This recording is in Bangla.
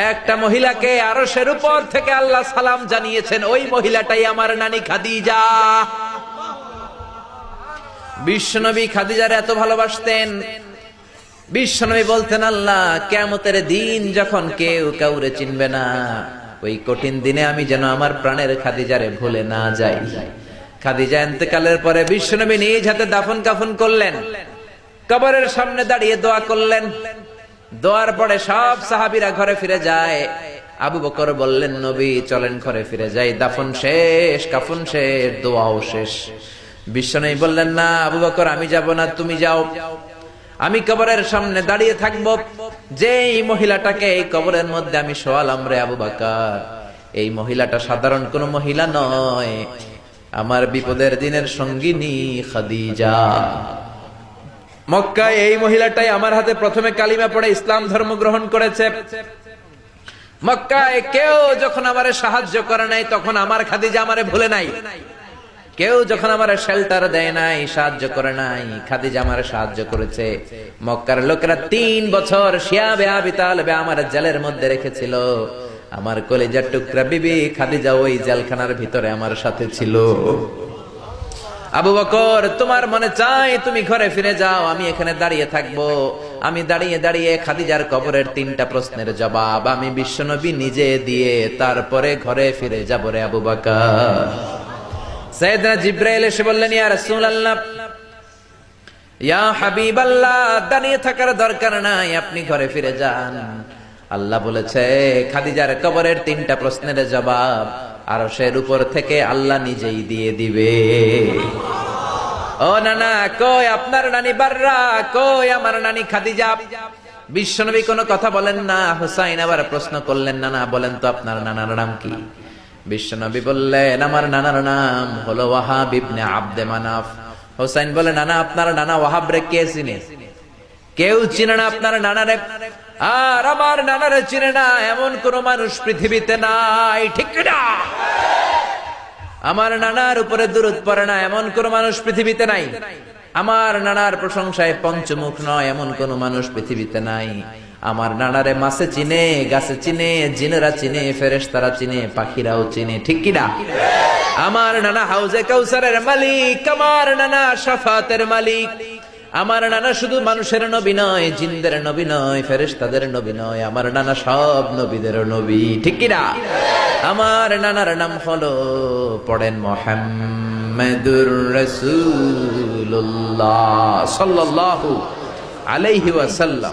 একটা মহিলাকে আরশের উপর থেকে আল্লাহ সালাম জানিয়েছেন, ওই মহিলাটাই আমার নানি খাদিজা। বিশ্বনবী খাদিজার এত ভালোবাসতেন, বিশ্বনবী বলতেন, আল্লাহ কিয়ামতের দিন যখন কেউ কাউরে চিনবে না, ওই কঠিন দিনে আমি যেন আমার প্রাণের খাদিজারে ভুলে না যাই। খাদিজা ইন্তেকালের পরে বিশ্বনবী নিজ হাতে দাফন কাফন করলেন, কবরের সামনে দাঁড়িয়ে দোয়া করলেন। দোয়ার পরে সব সাহাবীরা ঘরে ফিরে যায়। আবু বকর বললেন, নবী চলেন ঘরে ফিরে যাই, দাফন শেষ, কাফন শেষ, দোয়াও শেষ। বিশ্বনবী বললেন, না আবু বকর, আমি যাব না, তুমি যাও, আমি কবরের সামনে দাঁড়িয়ে থাকবো। যেই মহিলাটাকে এই কবরের মধ্যে আমি শোয়ালাম রে আবু বকর, এই মহিলাটা সাধারণ কোন মহিলা নয়, আমার বিপদের দিনের সঙ্গিনী খাদিজা। মক্কায় এই মহিলাটাই আমার হাতে প্রথমে কালিমা পড়ে ইসলাম ধর্ম গ্রহণ করেছে। মক্কায় কেউ যখন আমারে সাহায্য করে নাই, তখন আমার খাদিজা আমারে ভুলে নাই। কেউ যখন আমারে শেল্টার দেয় নাই, সাহায্য করে নাই, খাদিজা আমারে সাহায্য করেছে। মক্কার লোকেরা 3 বছর শিয়াবে আবি তালেবে আমার জেলের মধ্যে রেখেছিল। আমার কলিজার টুকরা বিবি খাদিজা ওই জেলখানার ভিতরে আমার সাথে ছিল। আবু বকর, তোমার মনে চাই তুমি ঘরে ফিরে যাও, আমি এখানে দাঁড়িয়ে থাকবো। আমি দাঁড়িয়ে দাঁড়িয়ে খাদিজার কবরের 3টা প্রশ্নের জবাব আমি বিশ্বনবী নিজে দিয়ে তারপরে ঘরে ফিরে যাব রে আবু বকর। সাইয়েদনা জিবরাইল এসে বললেন, ইয়া রাসূলুল্লাহ, ইয়া হাবিবাল্লাহ, দাঁড়িয়ে থাকার দরকার নাই, আপনি ঘরে ফিরে যান। আল্লাহ বলেছে, খাদিজার কবরের 3টা প্রশ্নের জবাব আরশের উপর থেকে আল্লাহ নিজেই দিয়ে দিবে। ও নানা, কই আপনার নানি বাররা, কই আমার নানি খাদিজা? বিশ্বনবী কোনো কথা বলেন না। হুসাইন আবার প্রশ্ন করলেন, নানা বলেন তো আপনার নানার নাম কি? বিশ্বনবী বললেন, আমার নানার নাম হলো ওয়াহাব ইবনে আব্দে মানাফ। হুসাইন বলে, নানা আপনার নানা ওয়াহাব রে কে চিনে? কেউ চিনে না আপনার নানারে। আর আমার নানারে চিনে না এমন কোন মানুষ পৃথিবীতে নাই, ঠিক না? আমার নানার উপরে দুরূদ পড়ে না এমন কোন মানুষ পৃথিবীতে নাই। আমার নানার প্রশংসায় পঞ্চমুখ নয় এমন কোন মানুষ পৃথিবীতে নাই। আমার নানারে মাছে চিনে, গাছে চিনে, জিনেরা চিনে, ফেরেশতারা চিনে, পাখিরাও চিনে, ঠিক কিনা? আমার নানা হাউজে কাউসারের মালিক, আমার নানা শাফাতের মালিক। আমার নানা শুধু মানুষের নবী নয়, জিনদের নবী নয়, ফেরেশতাদের নবী নয়, আমার নানা সব নবীদের নবী, ঠিক কিনা? আমার নানার নাম হলো, পড়েন, মুহাম্মাদুর রাসূলুল্লাহ সাল্লাল্লাহু আলাইহি ওয়াসাল্লাম।